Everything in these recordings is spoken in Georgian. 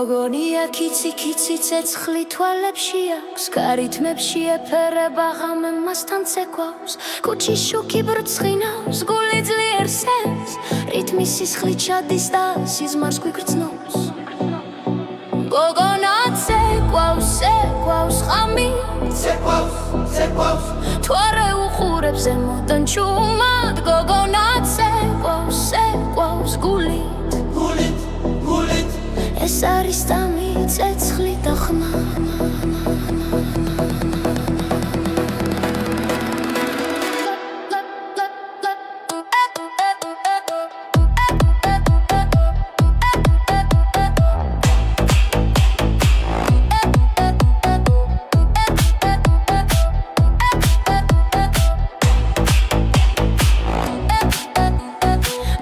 გოგონია კიცი ცეცხლი თვალებში აქვს გარითმებში ეფერება ღამე მასთან ცეკვავს კუჩის შუქი ბრწყინავს გული ძლიერ სენს რითმის სისხლი ჩადის და სიზმარს გვიგრძნობს გოგონა ცეკვავს ღამი ცეკვავს თუ არ უხურებს ზემოდან ჩუმად გოგონა ცეკვავს გულით ეს არის დამი ცეცხლი და ხმა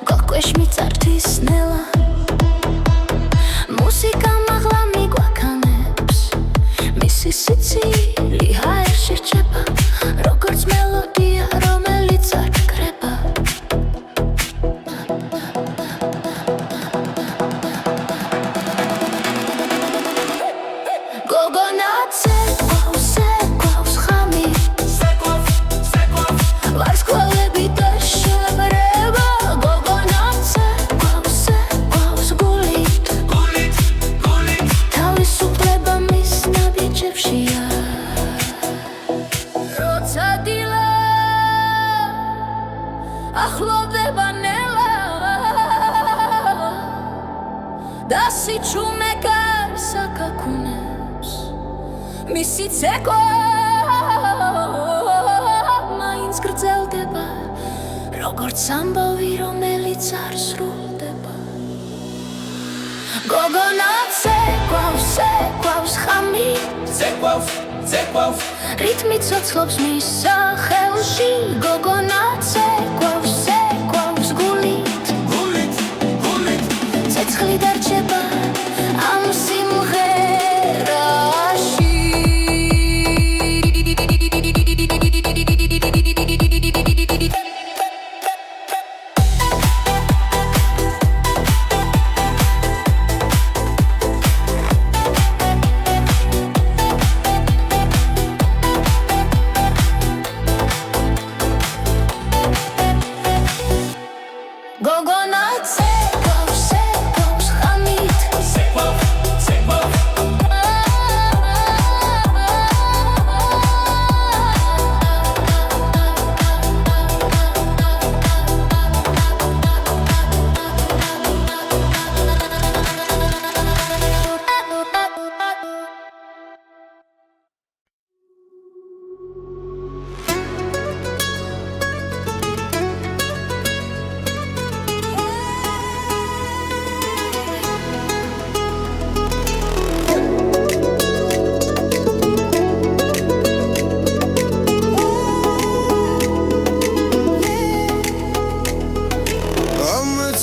გოკვეშ მიწართვის ნელა სიცილი ჰაერში რჩება როგორც მელოდია რომელიც არ კრება გოგონა ცეკვავს ღამი ვარსკვლავები და შებრება გოგონა ცეკვავს გულით თავისუფლება მის ნაბიჯებშია როცა დილა ახლოვდება ნელა და სიჩუმე გარს აკაკუნებს მისი ცეკვა მაინც გრძელდება როგორც ამბავი რომელიც არ სრულდება გოგონა ცეკვავს ღამი ცეკვავს რითმი ცოცხლობს მის სახელში გოგონა ცეკვავს გულით ცეცხლი დარჩება ამ სიმღერაში გოგონა ცეკვავს ღამით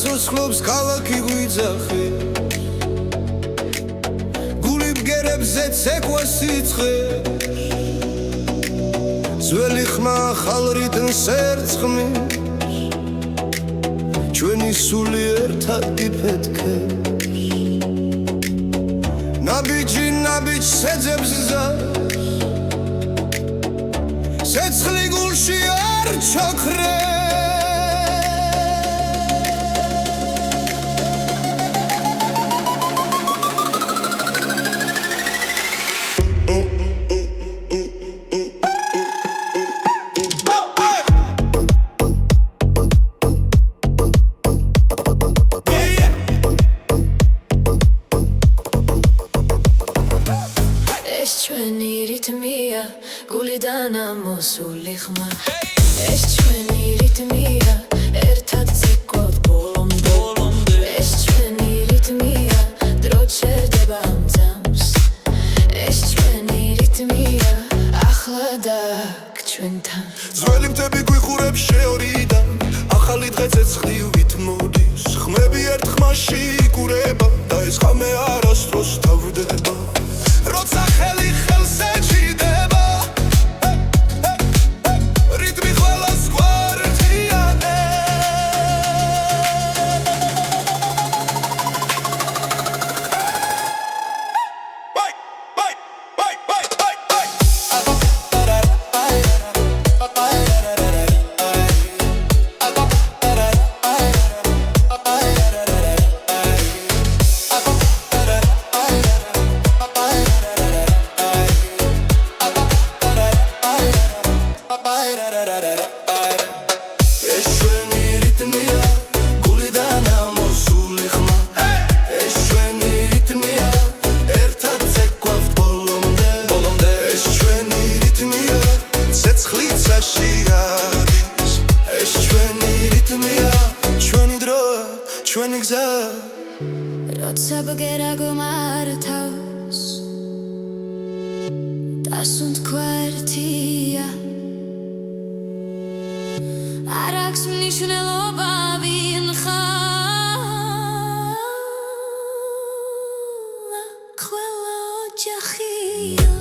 ცოცხლობს ქალაქი გვიძახი გული ბგერებზე ცეკვა სიცხე ძველი ხმა ახალ რიტმს ერწყმის ჩვენი სული ერთად იფეთქებს ნაბიჯი ნაბიჯს ეძებს ზარს ცეცხლი გულში არ ჩაქრებს ჩვენი რითმია გულიდან ამოსული ხმა ეს ჩვენი რითმია ერთად ცეკვავთ ბოლომდე ეს ჩვენი რითმია დრო ჩერდება ამ ძამს ეს ჩვენი რითმია ძველი მთები გვიხურებს შეორიდან ახალი დღე ცეცხლივით მოდის ხმები ერთ ხმაში იკურება და ეს ხამე არასდროს თავდება როცა ხელი ხელს ეჭიდება რიტმი ყველას გვარდიანე როცა ბგერა გომართავს დასუნთ ქვარტია არ აქვს მნიშვნელობა ვინ ხარ ყველა ოჯახია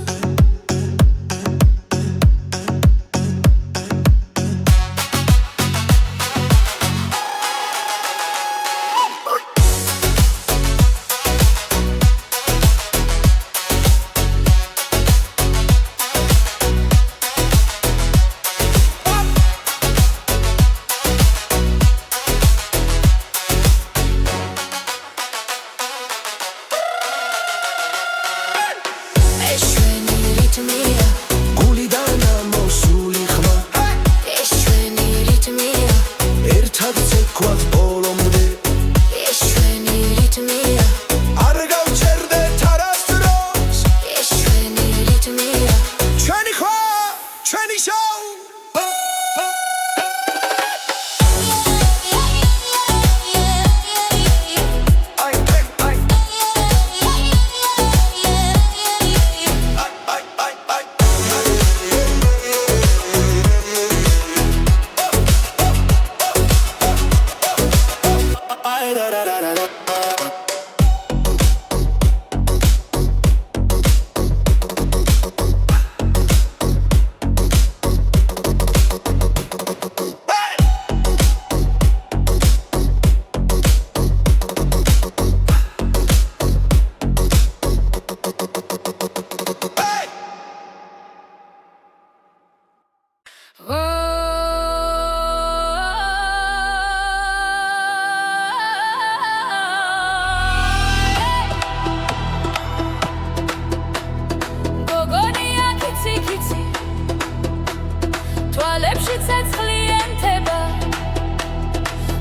თვალებში ცეცხლი ენთება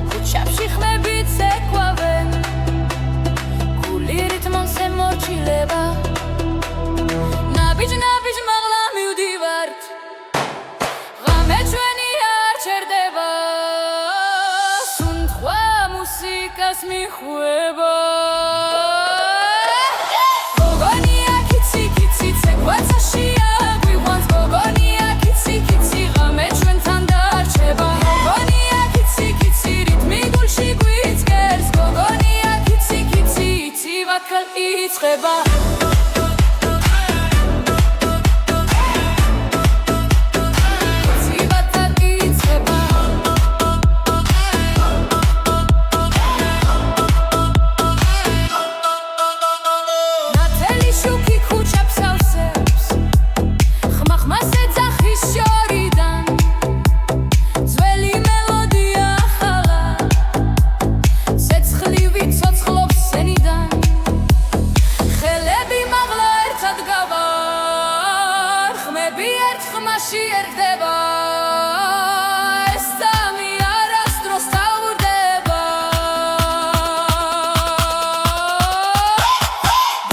ხუჩებში ხმები ცეკვავენ გული რიტმონზე მორჩილება ნაბიჯ მაღლა მივდივართ ღამე ჩვენი არ ჩერდება სუნთქვა მუსიკას მიხვება იწყება შიერდება ეს სამი არასდროს თავდება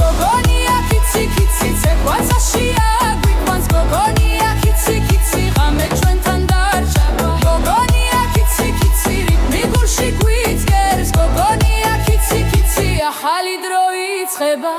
გოგონია კიცი კიცი ცეკვაცაშია გვიყვანს გოგონია კიცი კიცი ღამე ჩვენთან დარჩება გოგონია კიცი კიცი რიტმი გულში გვიძგერს გოგონია კიცი კიცი ახალი დრო იწყება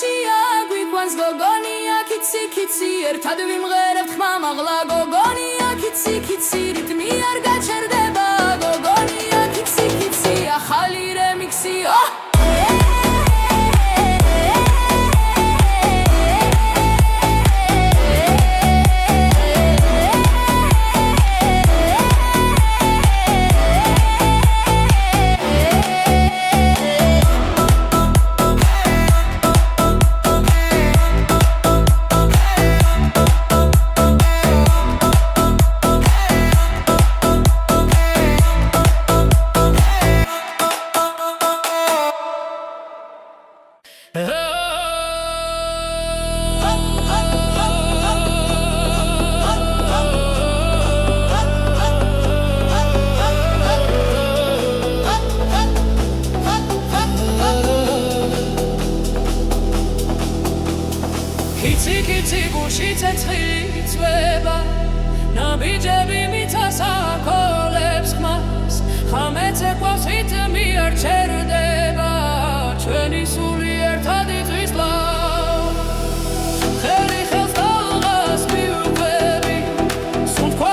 გზაშია გვიყვანს გოგონია კიცი კიცი ერთად ვიმღერებთ ხმა მაღლა გოგონია კიცი კიცი რიტმი არ გაჩერდება გოგონია კიცი კიცი ახალი რემიქსი Kitsi kitsi gushi tetsxili tsveba Nabijები მითასაკოლებს ხმას ხამეც ეკვავს რიტმი არ ჩერდება ჩვენი სული ერთად იწვის ლავ ხელი ხელს დალღას მივხვები სუნთქვა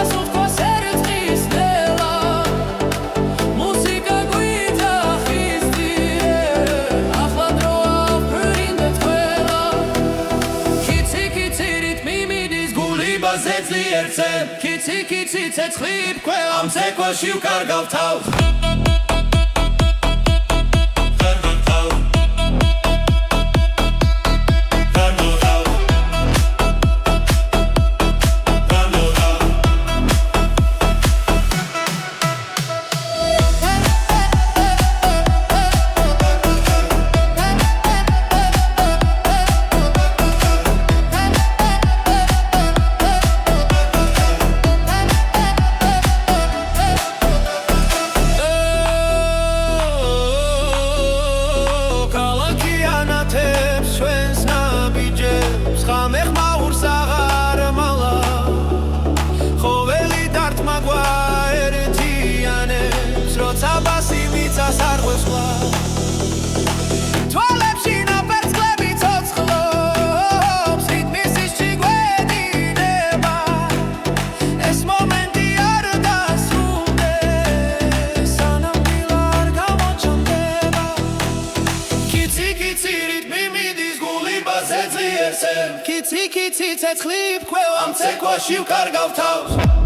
ერწყის ნელა მუსიკა გვიძახისდიე ახლა დროა ვფრინდეთ ყველა Kitsi kitsi ritmi miდის guli bazedli ertsen Kitsi kitsi ცეცხლი ქვევ ამ ცეკვაში ვკარგავ თავს Kitsi kitsi ცეცხლი ქვევ ამ ცეკვაში ვკარგავ თავს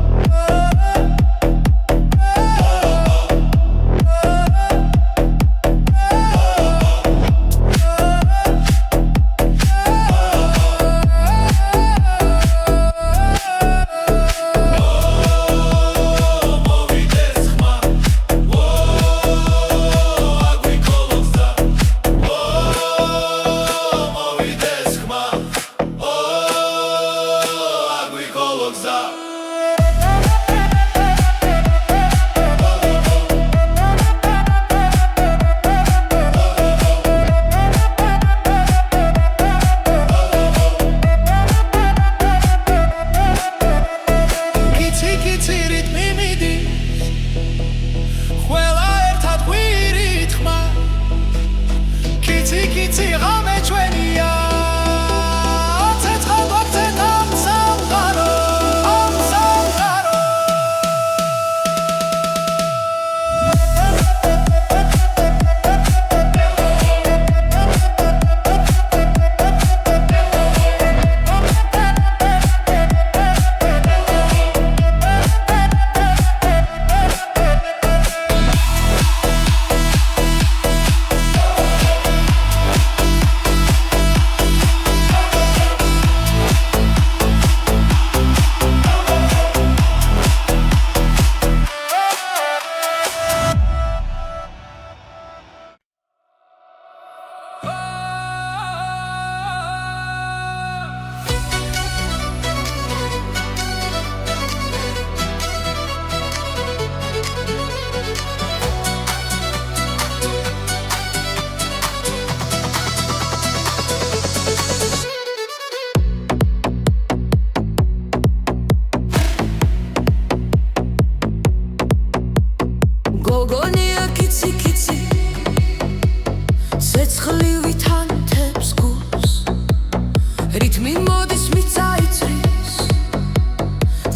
რითმი მოდის მიწაიწრის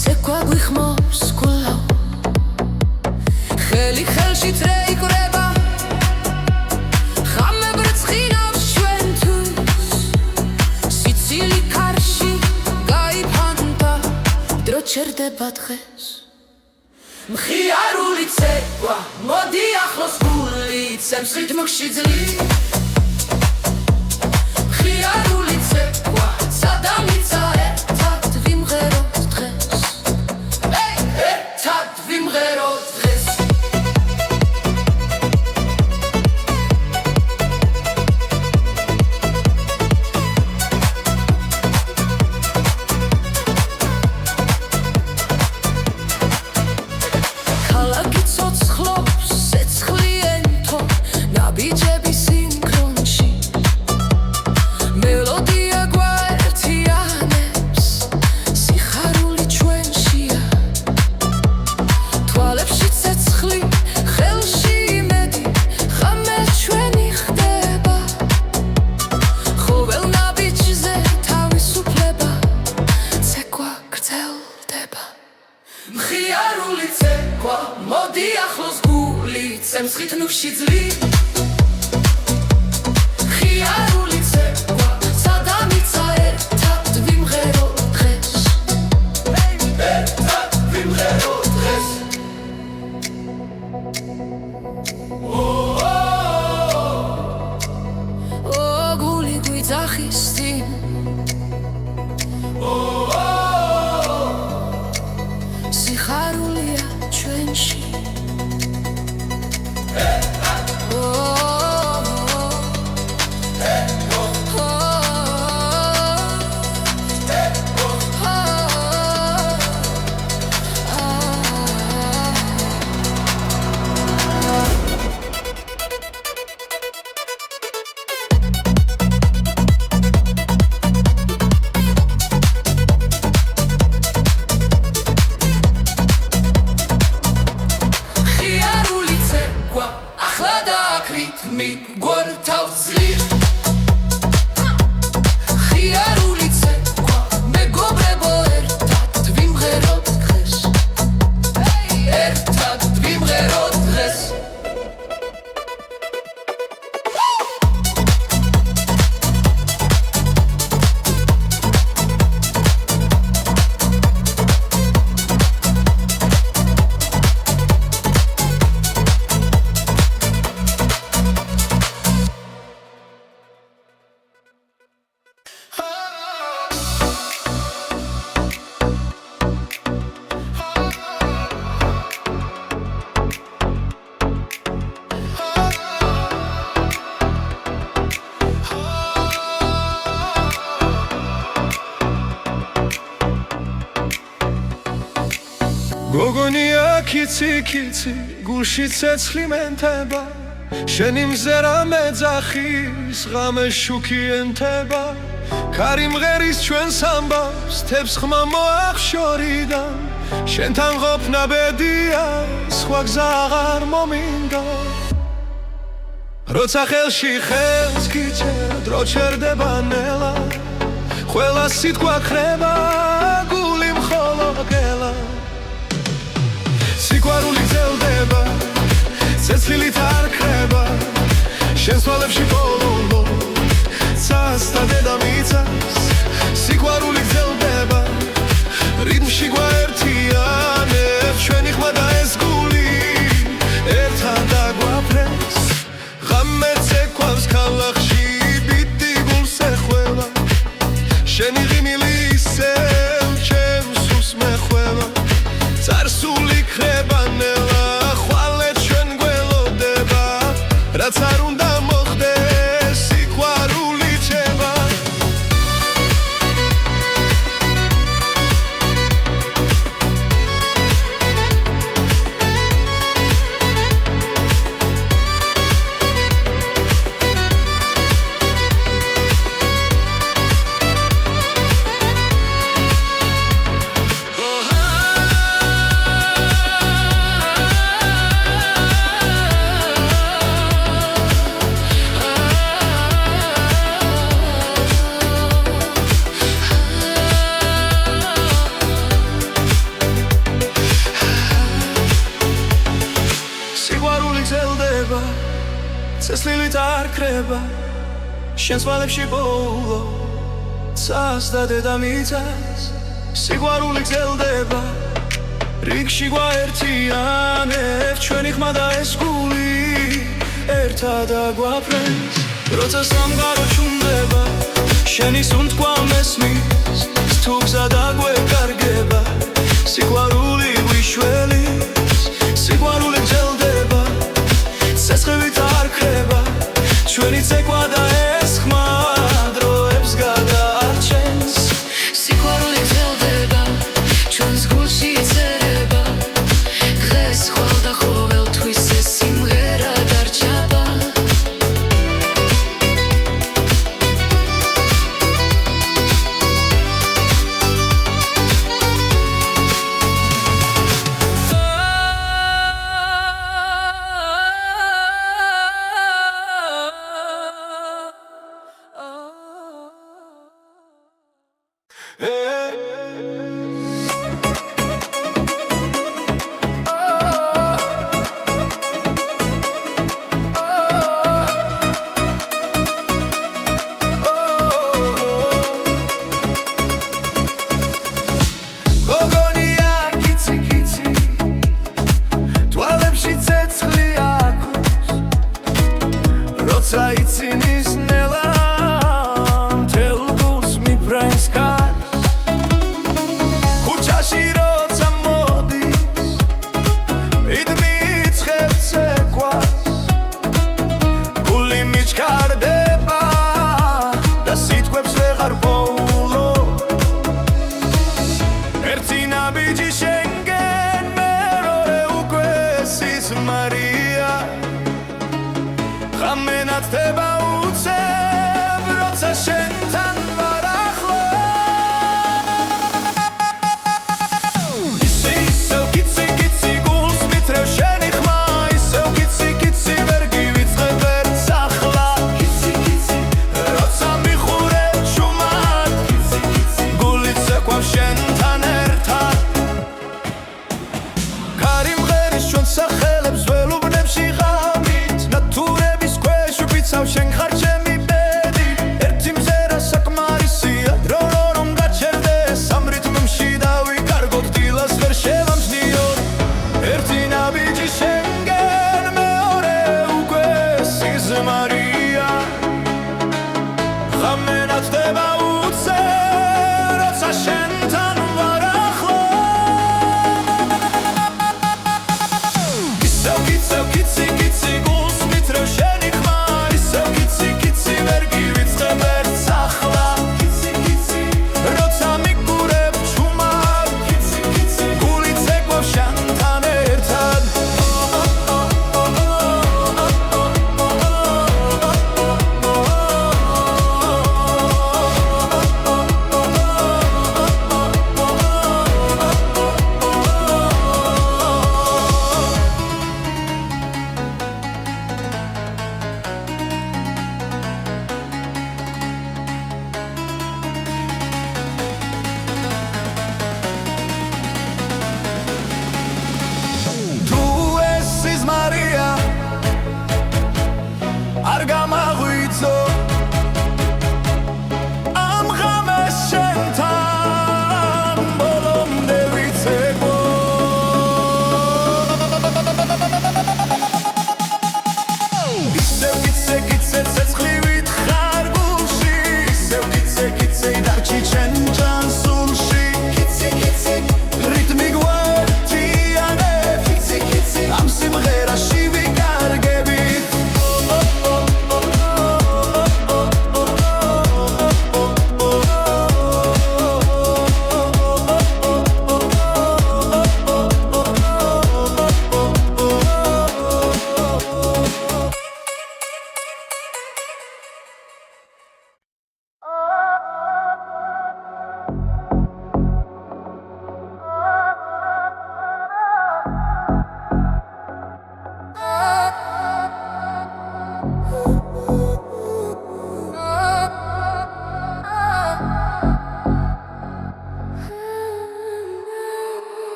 ცეკვა გვიხმობს კვლავ ხელი ხელში წრეიკრება ხამე ბრწყინავს ჩვენთვის სიცილი კარში გაიფანტა დრო ჩერდება დღეს მხიარული ცეკვა მოდი ახლოს გული ცემს რითმში ძლივ მხიარული ცეკვა სადამიცა ერთად ვიმღეროთ დღეს ერთად ვიმღეროთ დღეს ქალაქი ცოცხლობს ცეცხლიენთო ნაბიჯები სინქრონში მელოდია გვაერთიანებს სიხარული ჩვენშია თვალებში ცეცხლი ხელში იმედი ხამე ჩვენი ხდება ყოველ ნაბიჯზე თავისუფლება ცეკვა გრძელდება მხიარული ცეკვა მოდი ახლოს გული ცემს რითმში ძლივ მხიარული ცეკვა სადამიცა ერთად ვიმღეროთ დღეს ერთად ვიმღეროთ დღეს გული გვიძახის წინ სიხარულია ჩვენში მხიარული ცეკვა ახლა დააკრიტმი გვერდავს ძლივ მხიარული ცეკვა მეგობრებო ერთად ვიმღეროთ დღეს ერთად ვიმღეროთ დღეს გოგონია კიცი კიცი გულში ცეცხლი მენთება შენი მზერა მეძახის ღამე შუქიენთება ქარი მღერის ჩვენს ამბავს თებს ხმა მოახშორიდან შენთან ყოფნა ბედია სხვა გზა აღარ მომინდა როცა ხელში ხელს გიჩერ დრო ჩერდება ნელა ყველა სიტყვა ხრება გული მხოლოდ გელა სიყვარული გრძელდება ცეცხლით არ ქრება შენს თვალებში ბოლო ცასთა დედამიწას სიყვარული გრძელდება რიტმში გვაერთიანებს ჩვენი ხმა და ეს გული ერთად დაგვაფრენს ღამე ცეკვავს ქალაქში ბიდი გულს ეხვევა შენი ღიმილი ისევ ჩემს უსს მეხვევა წარსული ქრება ნელა ხვალე ჩვენ გველოდება რაც არ უნდა მოხდეს სიყვარული ჩება ყვება შენს ვალებში ბოლო ცას და დედამიწას სიყვარული გრძელდება რიგში გვაერთიანებს ჩვენი ხმა და ეს გული ერთად აგვაფრენს როცა სამყარო ჩუმდება შენი სუნთქვა მესმის თუ გზა დაგვეკარგება სიყვარული გვიშველის სიყვარული გრძელდება ცეცხლივით არ ქრება ჩვენი ცეკვა და ეს ხმა დროებს გადაარჩენს სიყვარული გრძელდება ჩვენს გულში იწერება დღეს ხვალ და ყოველთვის ეს სიმღერა დარჩება Ცინის ნელა მთელ გულს მიფრენს კარს ქუჩაში როცა მოდის მიდმიცხებს ცეკვას გული მიჩქარდება და სიტყვებს ვეღარ პოულო ერთი ნაბიჯი შენგენ მეორე უკვე სიზმარია ხამენათდება უცებ როცა შენთან ვარ ახლო ისევ კიცი კიცი გულს მითრევ შენი ხმა ისევ კიცი კიცი ვერ გივიწყებ ერთს ახლა კიცი კიცი როცა მიხურებ ჩუმად კიცი კიცი გული ცეკვავს შენთან ერთად კარი მღერის ჩვენ სახელებს ველუბნებში ღამით ნატურების შენ ხარ ჩემი ბედი ერთი მზერა საკმარისია დრო რომ გაჩერდეს ამ რიტმში დავიკარგოთ დილას ვერ შევამჩნიოთ ერთი ნაბიჯი შენგენ მეორე უკვე სიზმარია ხამენათდება უცებ როცა შენთან ვარ ახლო ისევ კიცი კიცი გულს მითრევ შენი ხმა ვერ გივიწყებ ერთს ახლა კიცი კიცი როცა მიგურებ ჩუმად კიცი კიცი გული ცეკვავს შენთან ერთად არ გამაღვიძო ამ ღამეს შენთან ბოლომდე ვიცეკვო ისევ კიცე კიცე ცეცხლივით ხარ გულში ისევ კიცე კიცე დარჩი ჩვენ ჯანსულში კიცი კიცი რიტმი გვაერთიანებს კიცი კიცი ამ სიმღერაში ვიკარგებით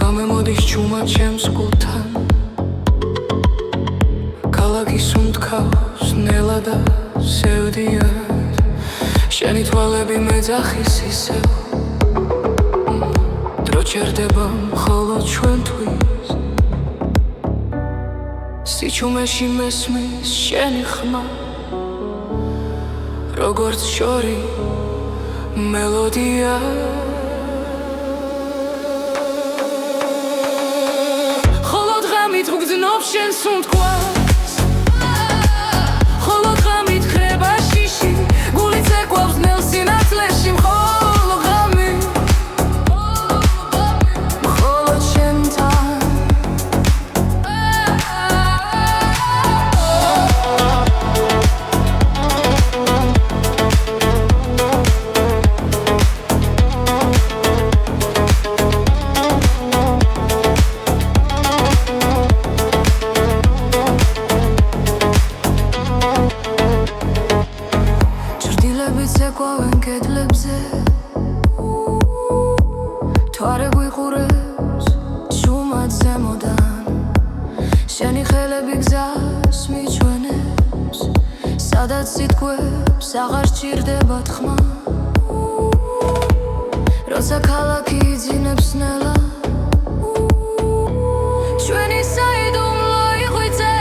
გამოდის ჩუმად ჩემს გულთან ქალაქის უნდქავს ნელა და შევდიად შენი თვალები მეძახის ისევ დრო ჩერდება მხოლოდ ჩვენთვის სიჩუმეში მესმის შენი ხმა როგორც შორი მელოდია ხოლო დღამით ვგრძნობ შენს უთქვას ხოლო დღამით ხრება შიში გული ცეკვავს ნელ სინათლეში მხოლო ღამით მხოლოდ შენთან ცეკვავენ კედლებზე თვარე გვიყურებს ჩუმად ზემოდან შენი ხელები გზას მიჩვენებს სადაც სიტყვებს აღარ სჭირდება თქმა როცა ქალაქი იძინებს ნელა ჩვენი საიდუმლო იღვიძე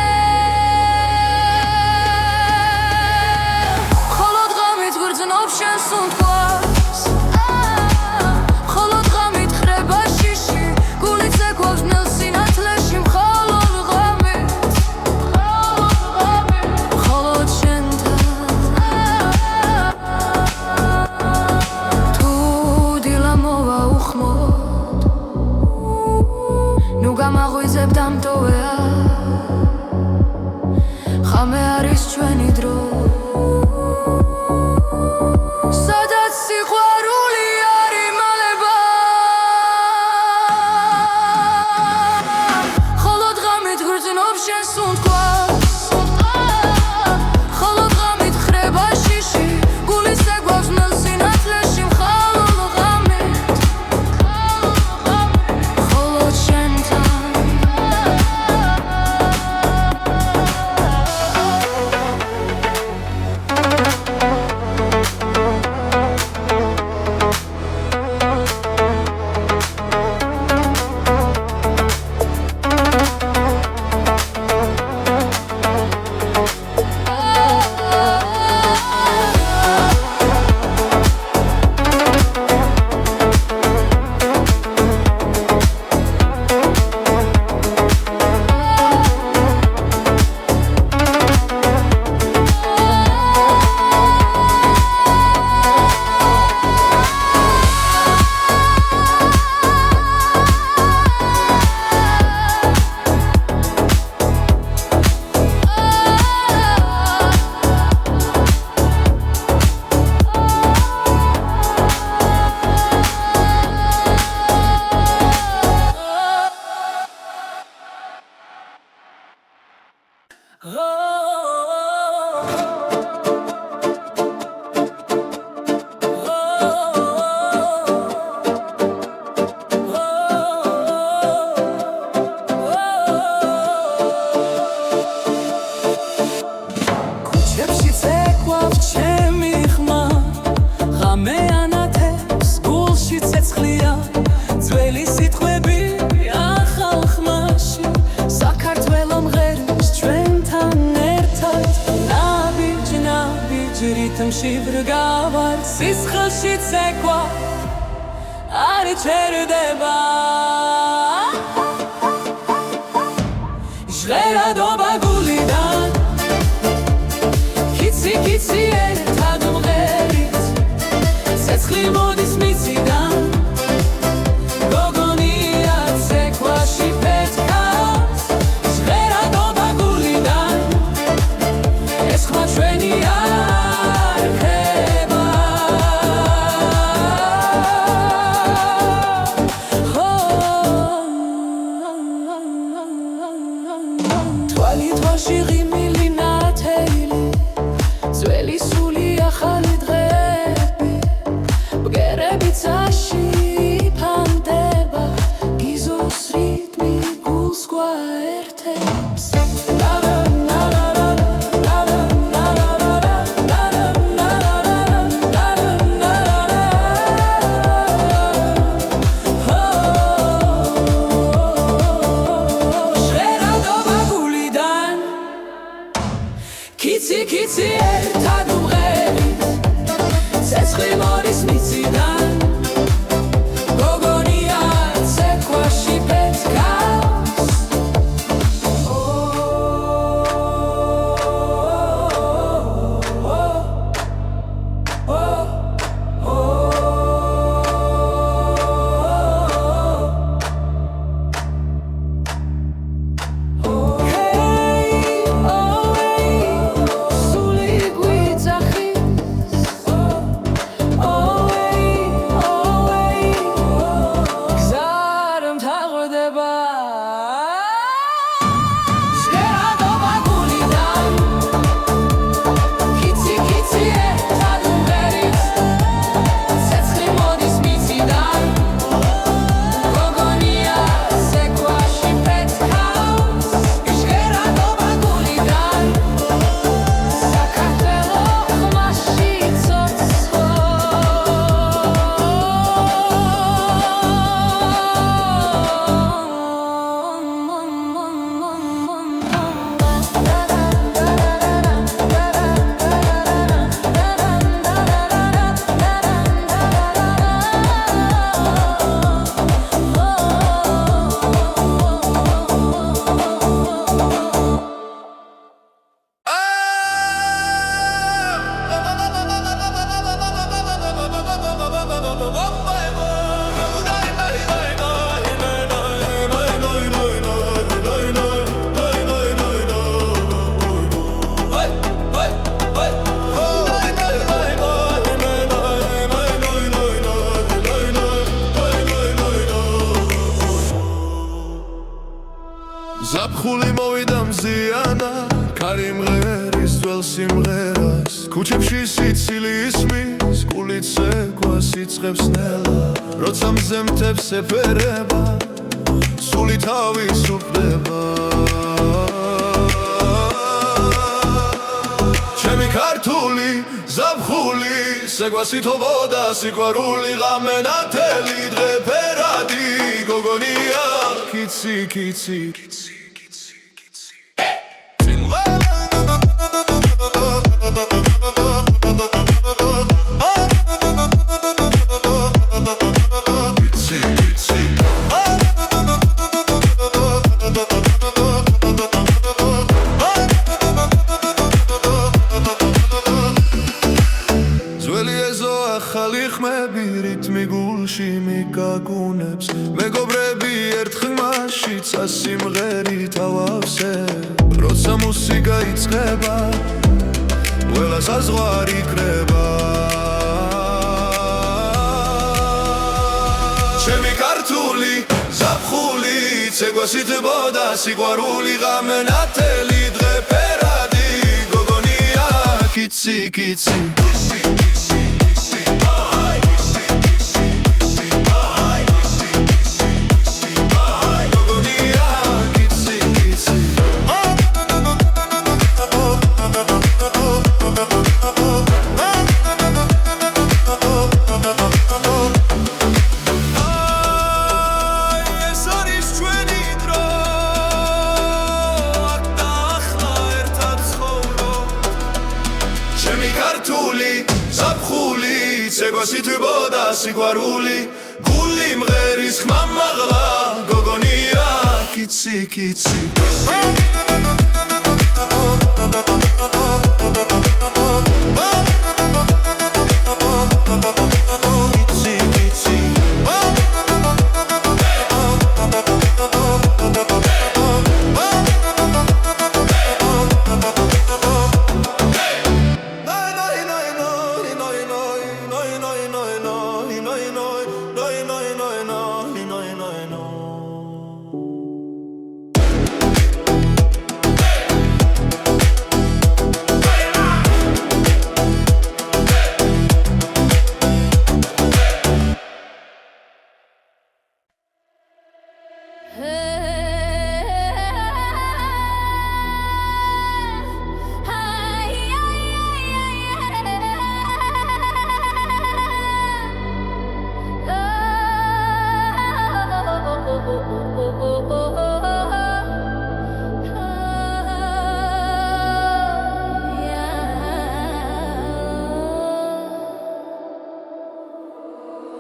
გრძნობ შენს უთქვას ხოლო დღამით ხრება შიში გული ცეკვავს ნელ სინათლეში მხოლოდ ღამით მხოლოდ შენთან თუ დილა მოვა უხმოდ ნუ გამაღვიძებ დამტოვეა ხამე არის ჩვენი დრო სადაც სიყვარული არ იმალება ხოლო დღამით გრძნობ შენს უთქვას ხოლო დღამით ხრება შიში გული ცეკვავს ნელ სინათლეში მხოლოდ ღამით მხოლოდ შენთან რითმში ბრგავარ სისხლში ცეკვა არ ჩერდება ჟღერადობა გულიდან კიცი კიცი ერთად მღერით ცეცხლი მოდის მიწიდან გოგონია ცეკვაში ფეთქავს ჟღერადობა გულიდან ეს ხმა ჩვენია ძველი სული ახალი დღეები ცეცხლი მოდის მიწიდან გოგონია ცეკვაში პეთქავს ზაფხული მოვიდა მზიანა ქარი მღერის ძველ სიმღერას ქუჩებში სიცილი ისმის გულით ცეკვას იწყებს ნელა როცა მზემთებს ეფერება სული თავისუფლდება ჩემი ქართული ზაფხული ცეკვას ითხოვოდა სიყვარული ღამე ნათელი დღე ფერადი გოგონია კიცი კიცი ახალი ხმები რითმი გულში მიგაგუნებს მეგობრები ერთ ხმაშიც ასიმღერით ავავსებ როცა მუსიკა იწყება ყველა საზღვარი კრება ჩემი ქართული ზაფხული ცეკვას ითხოვდა სიყვარული ღამე ნათელი დღე ფერადი გოგონია კიცი კიცი ცეკვას ითხოვდა სიყვარული გული მღერის ხმა მაღლა გოგონია კიცი კიცი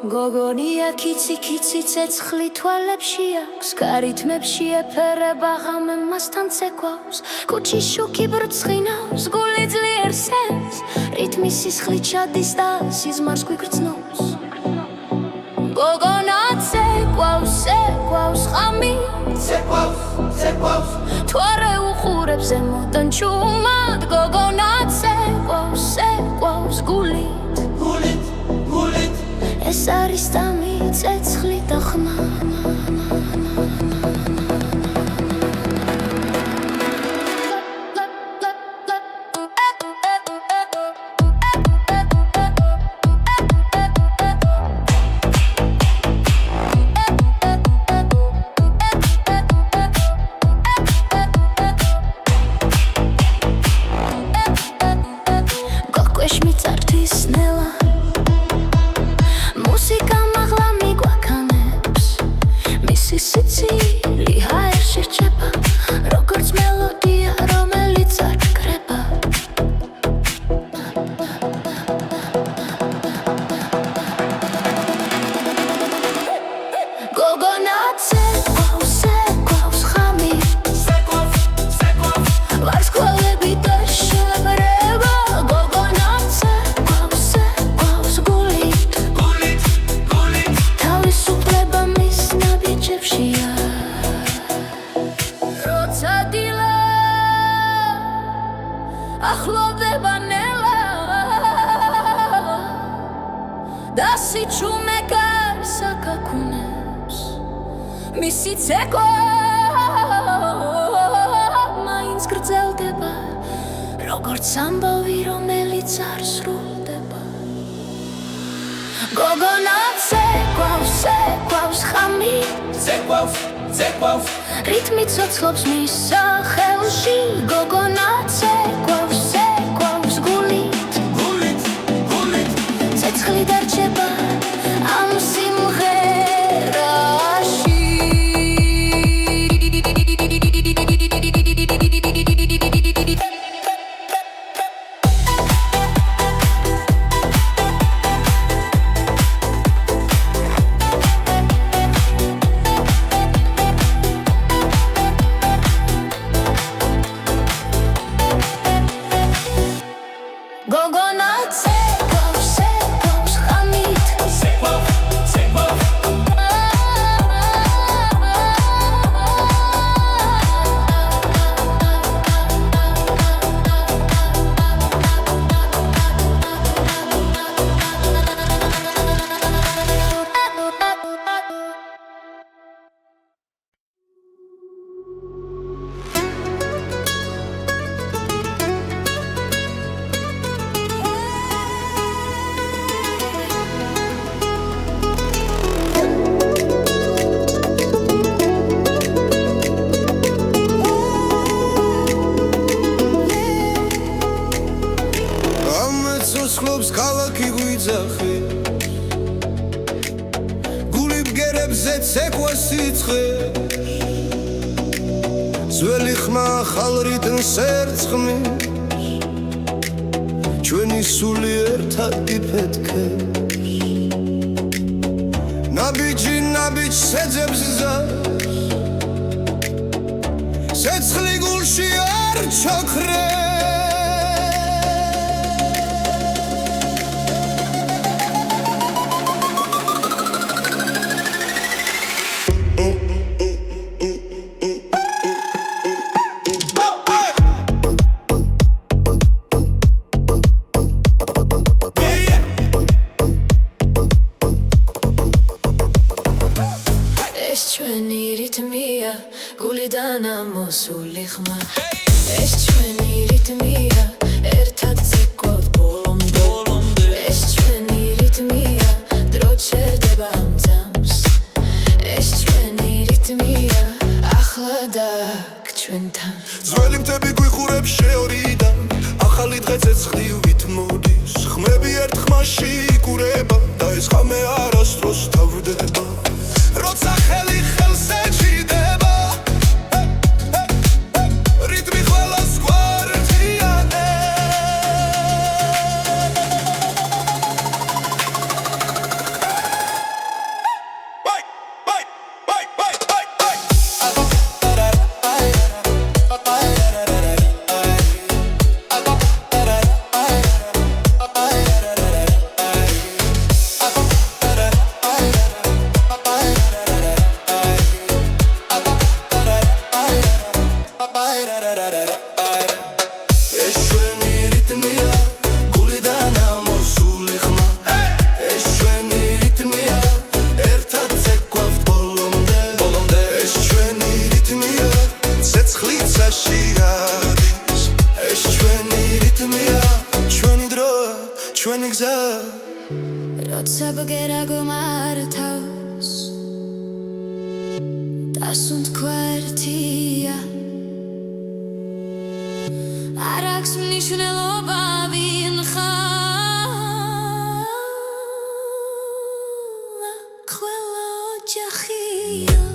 გოგონია კიცი კიცი ცეცხლი თვალებში აქვს გარითმებში ეფერება ღამე მასთან ცეკვავს კუჩის შუქი ბრწყინავს გული ძლიერ სენს რითმი სისხლი ჩადის და სიზმარს გვიგრძნობს გოგონა ცეკვავს ღამი ცეკვავს თვარე უყურებს ზემოდან ჩუმად გოგონა ცეკვავს გულით ეს არის დამი ცეცხლი და ხმა გოკვეშ მიწართვის ნელა მუსიკა მაღლა მიგვაქანებს მისი სიცილი ჰაერში რჩება როგორც მელოდია რომელიც არ კრება გოგონა ცეკვავს ღამი ვარსკვლავები და შებრება გოგონა ცეკვავს გულით თავისუფლება მის ნაბიჯებშია როცა დილა ახლოვდება ნელა და სიჩუმე გარს აკაკუნებს მისი ცეკვა მაინც გრძელდება როგორც ამბავი რომელიც არ სრულდება გოგონა ცეკვავს ღამი რითმი ცოცხლობს მის სახელში გოგონა ცეკვავს გულით ცეცხლი დარჩება ამ სიმღერაში გოგონა ცეკვავს ღამით ცოცხლობს ქალაქი გვიძახი გული ბგერებზე ცეკვა სიცხე ძველი ხმა ახალ რიტმს ერწყმის ჩვენი სული ერთად იფეთქებს ნაბიჯი შეძებს ზარს ცეცხლი გულში არ ჩაქრებს ჩვენი რითმია გულიდან ამოსული ხმა ეს ჩვენი რითმია ერთად ცეკვავთ ბოლომდე ეს ჩვენი რითმია დრო ჩერდება ამ ძამს ეს ჩვენი რითმია ახლა და ჩვენთან ძველი მთები გვიხურებს შეორიდან ახალი დღე ცეცხლივით მოდის ხმები ერთ ხმაში იკურება და ეს ხამე არასდროს თავდება როცა ხელი ხელს ეჭიდება რიტმი ყველას გვარდიანებს როცა ბგერაგო მართავს დასუნთ ქვერტია არ აქვს მნიშვნელობა ვინ ხარ ყველა ოჯახია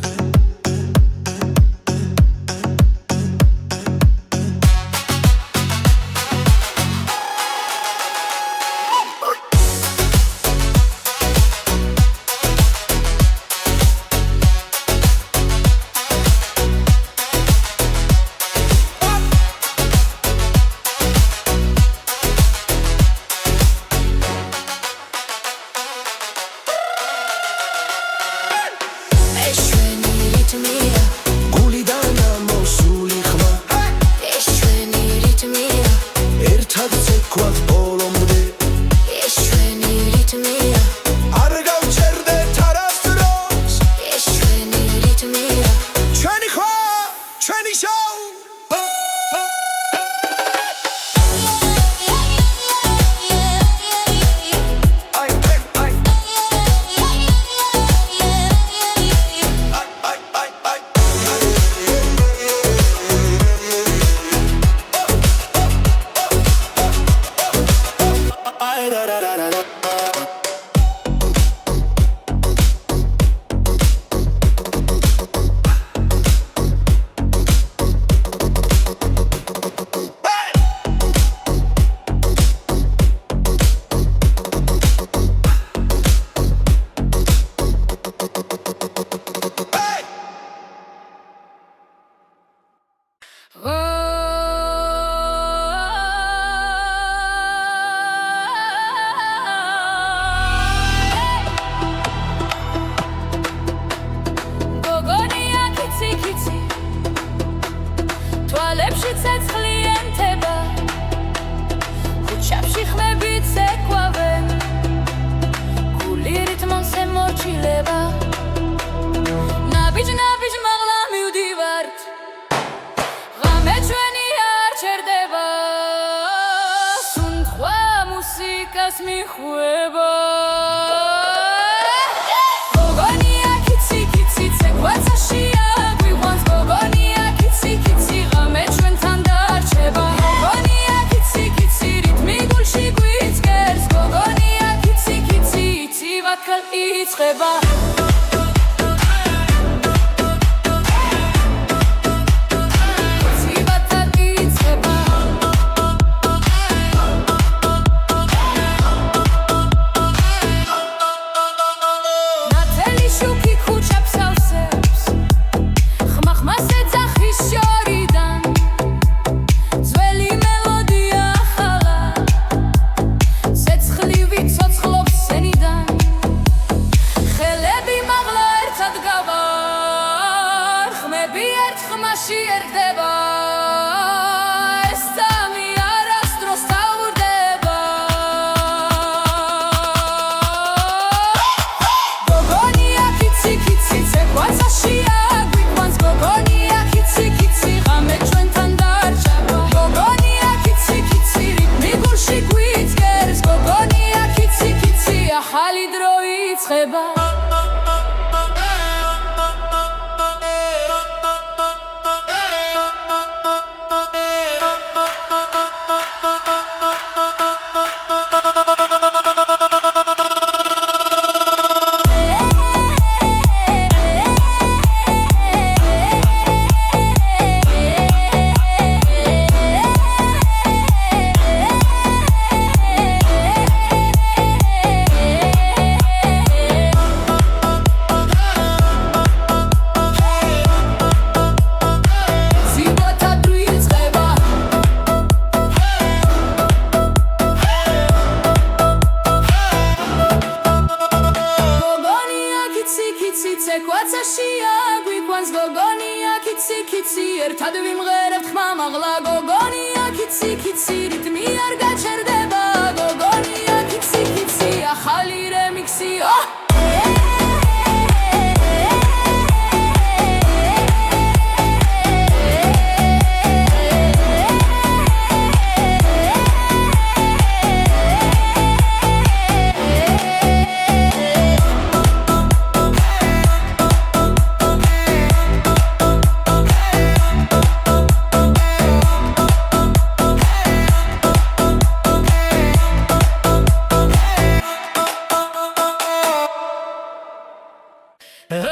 Kitsi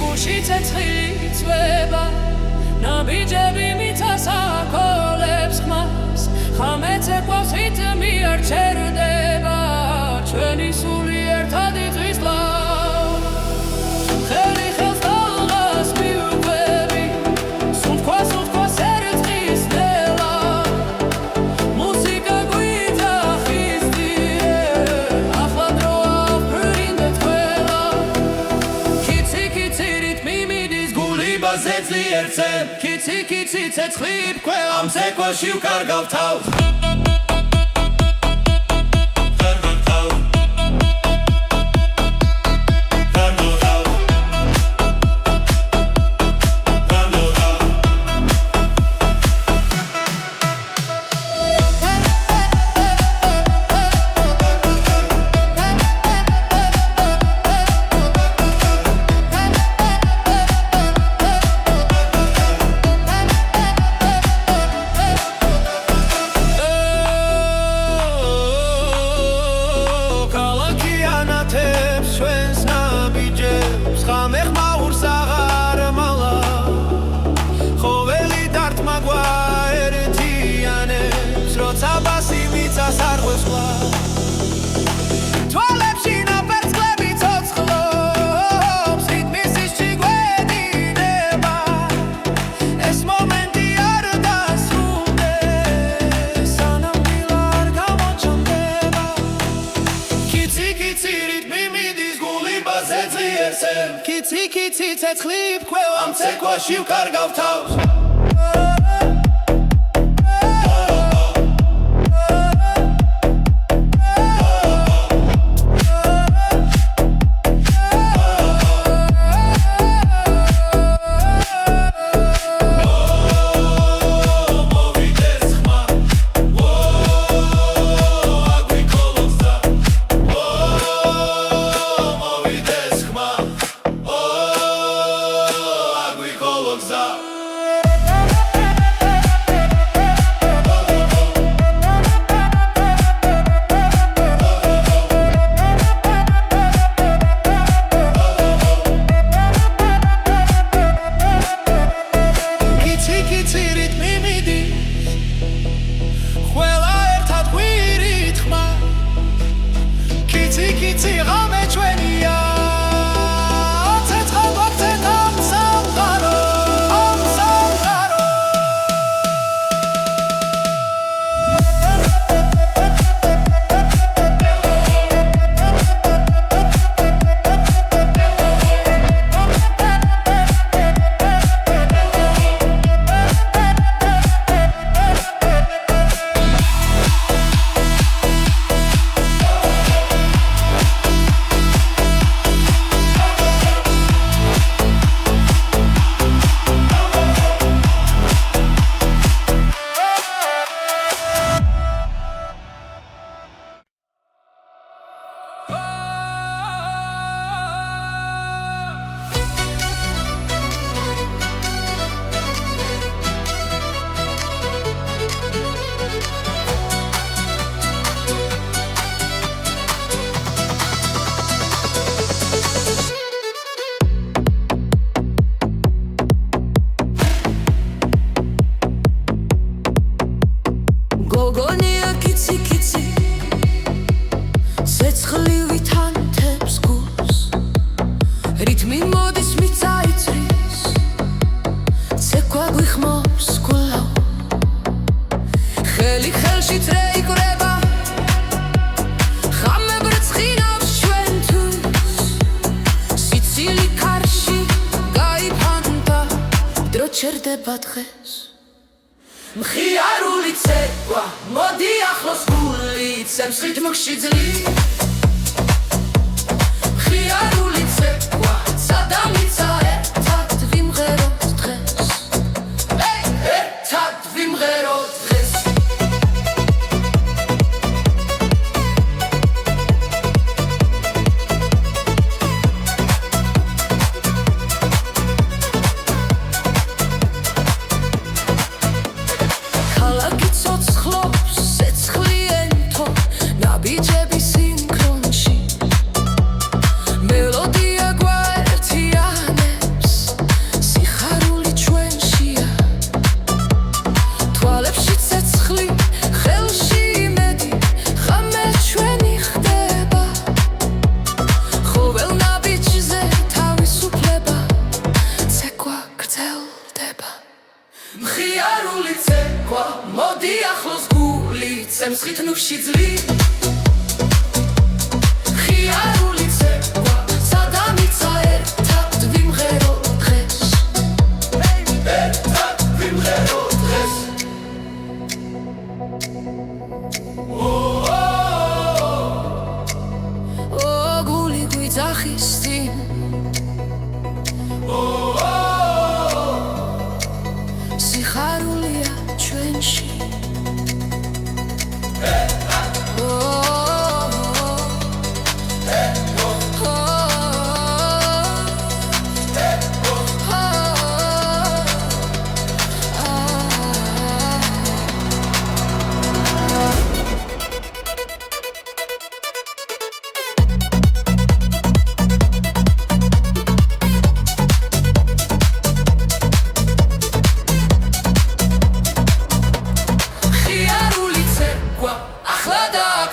gushi tsetzili tzveba Nabijები მიწას აკოლებს ხმას ხამეცე ყვავს რიტმი არ ჩერდება ჩვენი სული ერთად იწვის ლავ ხელი ხელს დალღას მიუყვები სუნთქვა ერწყის ნელა მუსიკა გვიძახისდიე ახლა დროა ვფრინდეთ ყველა Kitsi რიტმი მიდის გული ბაზეცლი ერთზე Kitsi ცეცხლი ფქვევა ამ ცეკვაში ვკარგავ თავს Kitsi ცეცხლი ფქვევა ამ ცეკვაში ვკარგავ თავს ჩერდება დღეს მხიარული ცეკვა მოდი ახლოს გული ცემს რიტმში ძლივ მხიარული ცეკვა სადამიცა ერთად ვიმღეროთ დღეს ერთად ვიმღეროთ დღეს ჩემს ხითნურში ძლივ ხიარული ცეკვა სადამიცა ერთად ვიმღეროთ დღეს ერთად ვიმღეროთ დღეს გული გვიძახის წინ სიხარულია ჩვენში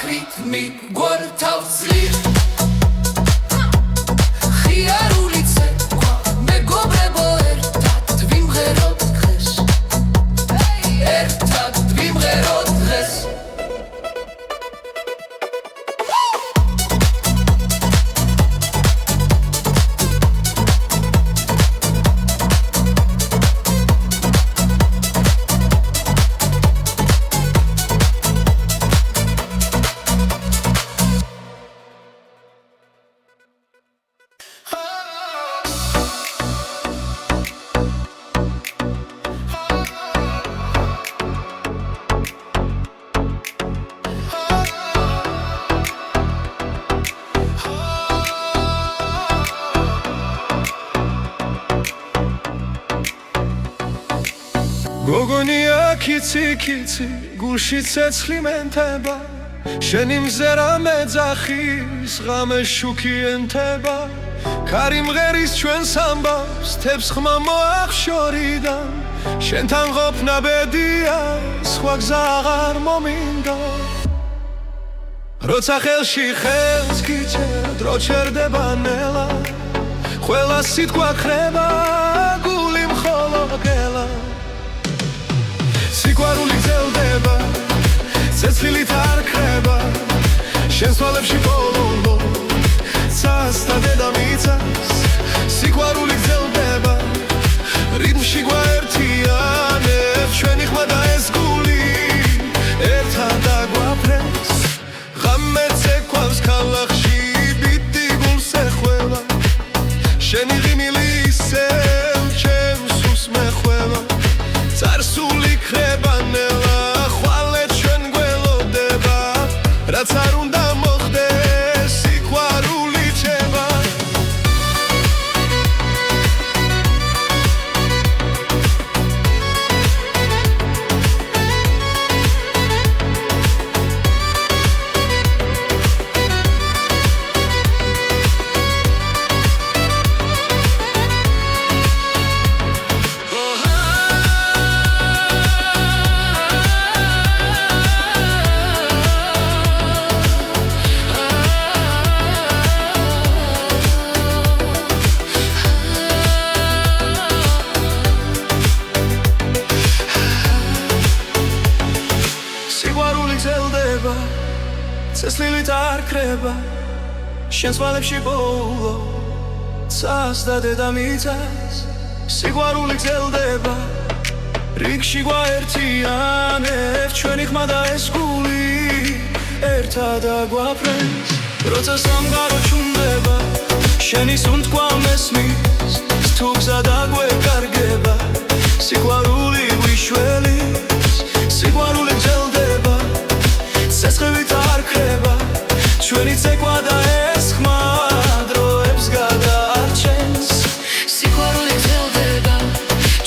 რითმი გვართავს ძლივ ხიარული ცეკვა მეგობრებო ერთად ვიმღეროთ დღეს ერთად ვიმღეროთ დღეს გოგონია კიცი კიცი გულში ცეცხლი მენთება შენი მზერა მეძახის ღამე შუქი ენთება ქარი მღერის ჩვენს ამბავს თებს ხმა მოახშორიდან შენთან ყოფნა ბედია სხვა გზა აღარ მომინდა როცა ხელში ხელს გიჩერ დრო ჩერდება ნელა ყველა სიტყვა ხრება გული მხოლოდ გელა სიყვარული გრძელდება ცეცხლით არ ქრება შენს თვალებში ბოლო ცას და დედამიწას სიყვარული გრძელდება რიტმში გვაერთიანებს ჩვენი ხმა და ეს გული ერთად დაგვაფრენს ღამე ცეკვავს ქალაქში ბიტი გულს ეხველა შენი ღიმილი ისევ ჩემს სულს მეხვევა წარსული ხრება ნელა ხვალე ჩვენ გველოდება რაც არ უნდა მოხდეს სიყვარული ჩება ცეცხლით არ ქრება შენს თვალებში ბოლო ცას და დედამიწას სიყვარული გრძელდება რიგში გვაერთიანებს ჩვენი ხმა და ეს გული ერთად დაგვაფრენს როცა სამყარო ჩუმდება შენი სუნთქვა მესმის თუ გზა დაგვეკარგება სიყვარული გვიშველის სიყვარული გრძელდება ცეცხლით არ ქრება ჩვენი ცეკვა და ეს ხმა დროებს გადაარჩენს სიყვარული გრძელდება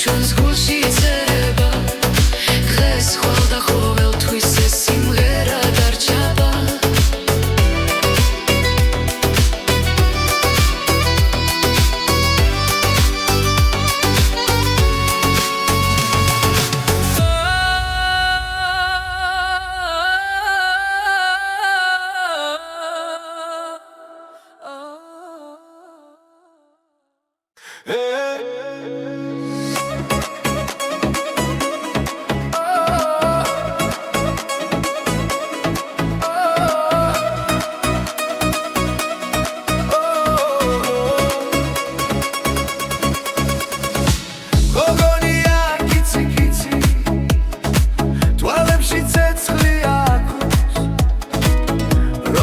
ჩვენს გულში იწერება დღეს ხვალ და ყოველთვის ეს სიმღერა დარჩება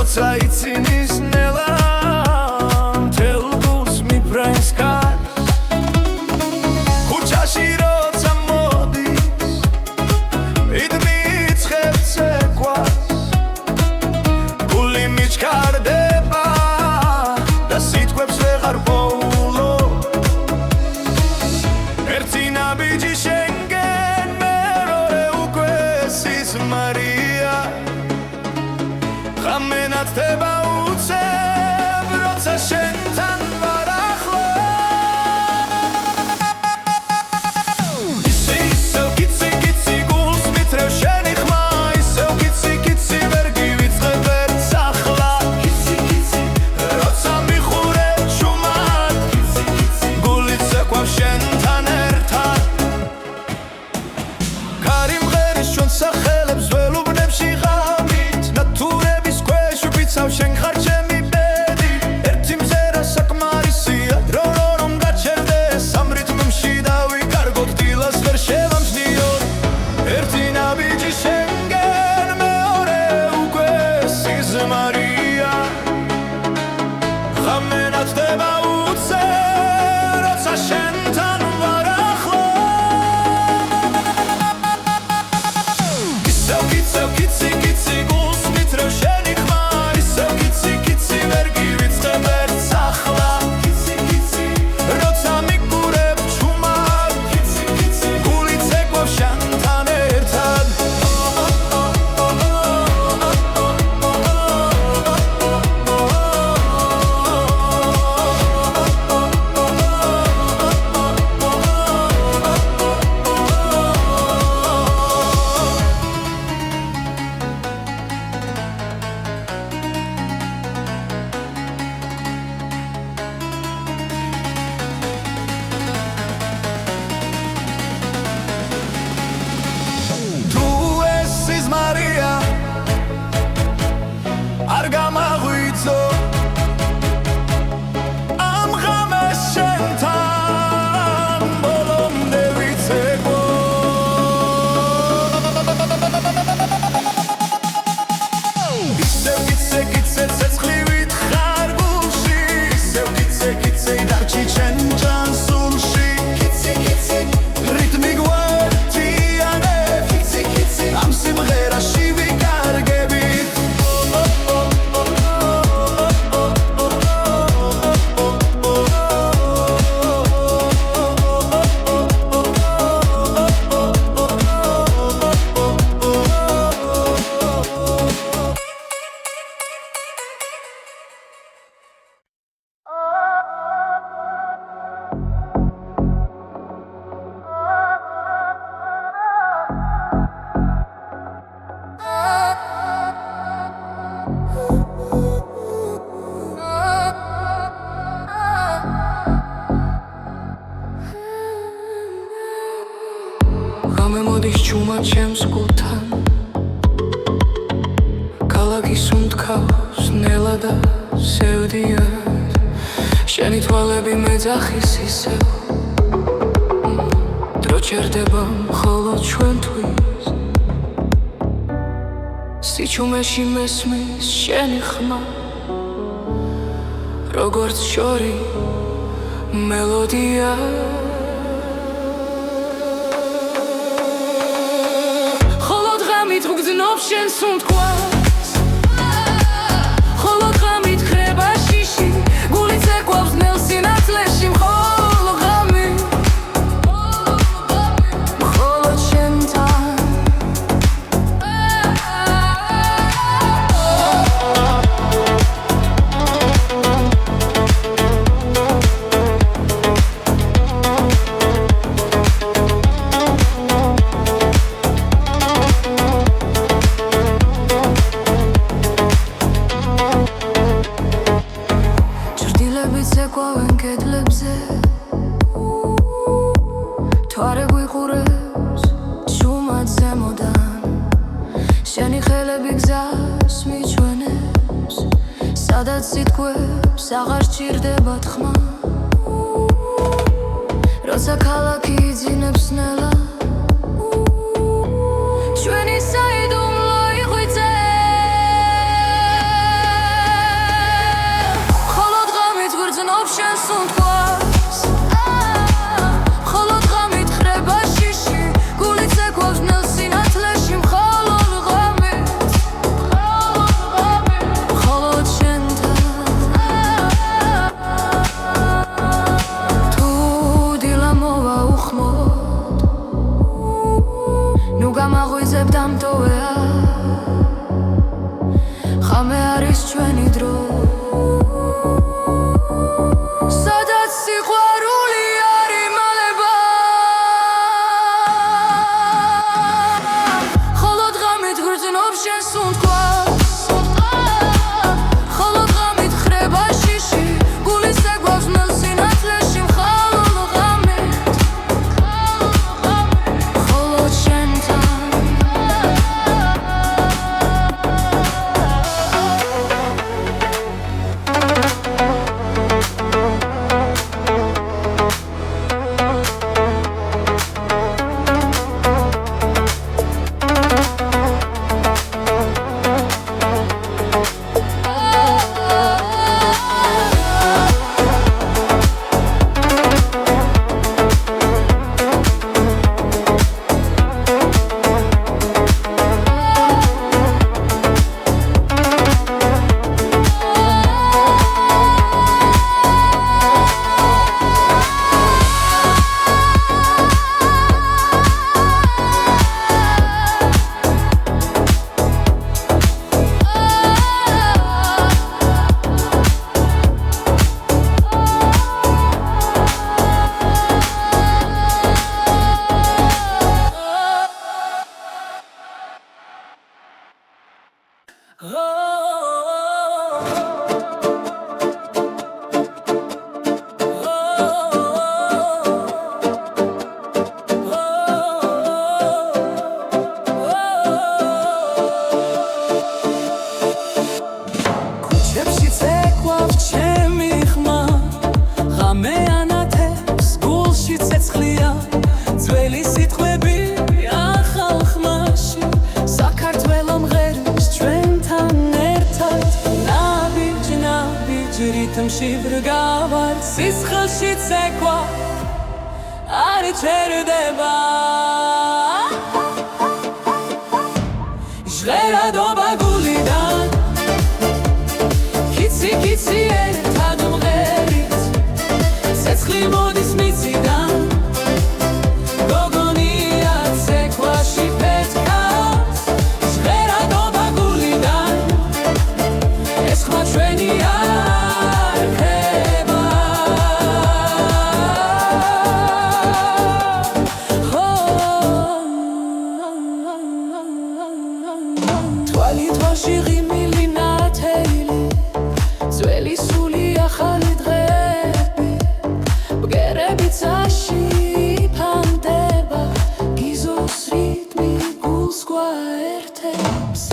როცა იცინის ნელა მთელ გულს მიფრენს კარს ქუჩაში როცა მოდის იდმიცხებს ეკვას გული მიჩქარდება და სიტყვებს ვეღარ პოულო ერთი ნაბიჯი შენგენ მეორე უკვე სიზმარია ღამე ნათდება უცებ როცა შენთან ვარ ახლო ისევ კიცი გულს მითრევ შენი ხმა ისევ კიცი ვერ გივიწყებ ერთს ახლა კიცი როცა მიხურებ ჩუმად გული ცეკვავს შენთან ერთად კარი მღერის ჩვენ სახელებს ველუბნებში ღამით ნათურების ქვეშ ვბიცავ შენ ხარ ჩემი ბედი ერთი მზერა საკმარისია დრო რომ გაჩერდეს ამ რიტმში დავიკარგოთ დილას ვერ შევამჩნიოთ ერთი ნაბიჯი შენგენ მეორე უკვე სიზმარია ღამე ნათდება უცებ როცა შენთან ვარ ახლო ისევ კიცი გულს მითრევ შენი ხმა ისევ კიცი ვერ გივიწყებ ერთს ახლა კიცი როცა მიგურებ ჩუმად გული ცეკვავს შენთან ერთად თუ ეს სიზმარია არ გამაღვიძო ამ ღამეს შენთან ბოლომდე ვიცეკვო ისევ კიცე ცეცხლივით ხარ გულში ისევ კიცე დარჩი ჩემ ჯანსულში კიცი რიტმი გვერდიანებ ამ სიმღერაში ვიკარგებით ღამე მოდის ჩუმად ჩემს გულთან ქალაქის უმტკავს ნელა და სევდიან შენი თვალები მეძახის ისევ დრო ჩერდება მხოლოდ ჩვენთვის სიჩუმეში მესმის შენი ხმა როგორც შორი მელოდია გძნობს შენს უთქვას ხოლო ღამით ხრება შიში გული ცეკვავს ნელ სინათლეში მხოლოდ ღამით მხოლოდ შენთან ცეკვავენ კედლებზე თვარე გვიყურებს ჩუმად ზემოდან შენი ხელები გზას მიჩვენებს სადაც სიტყვებს აღარ სჭირდება თქმა როცა ქალაქი იძინებს ნელა ჩვენი საიდუმლო იღვიძებს სუნთქავს მხოლოდ ღამით ხრება შიში გული ცეკვავს ნელ სინათლეში მხოლოდ ღამით მხოლოდ შენთან თუ დილა მოვა უხმოდ ნუ გამაღვიძებ დამტოვეა ხამე არის ჩვენი დრო სადაც სიყვარული არ იმალება მხოლოდ ღამით გრძნობს შენ სუნთქვას მხოლოდ ღამით ხრება შიში გული ცეკვავს ნელ სინათლეში მხოლოდ ღამით მხოლოდ შენთან ქუჩებში ცეკვავს ჩემი ხმა ღამე ანათებს გულში ცეცხლია ძველი სიტყვები ახალ ხმაში საქართველო მღერის ჩვენთან ერთად ნაბიჯ რითმში ვრგავარ სისხლში ცეკვა არ იჩერდება ჟღერადობა გულიდან კიცი ერთად მღერით ცეცხლი მოდის მიწიდან გოგონია ცეკვაში ფეთქავს ჟღერადობა გულიდან ეს ხმა ჩვენი არ ხება თვალი თვალში ღიმილი ნათელი ძველი სული ახალი დღეები ბგერები წაში ფანდება გიზოს რიტმი გულს გვაერთებს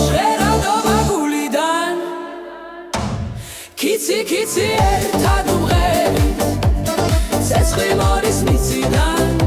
ჟღერადობა გულიდან კიცი ერთად მღერით ცეცხლი მოდის მიწიდან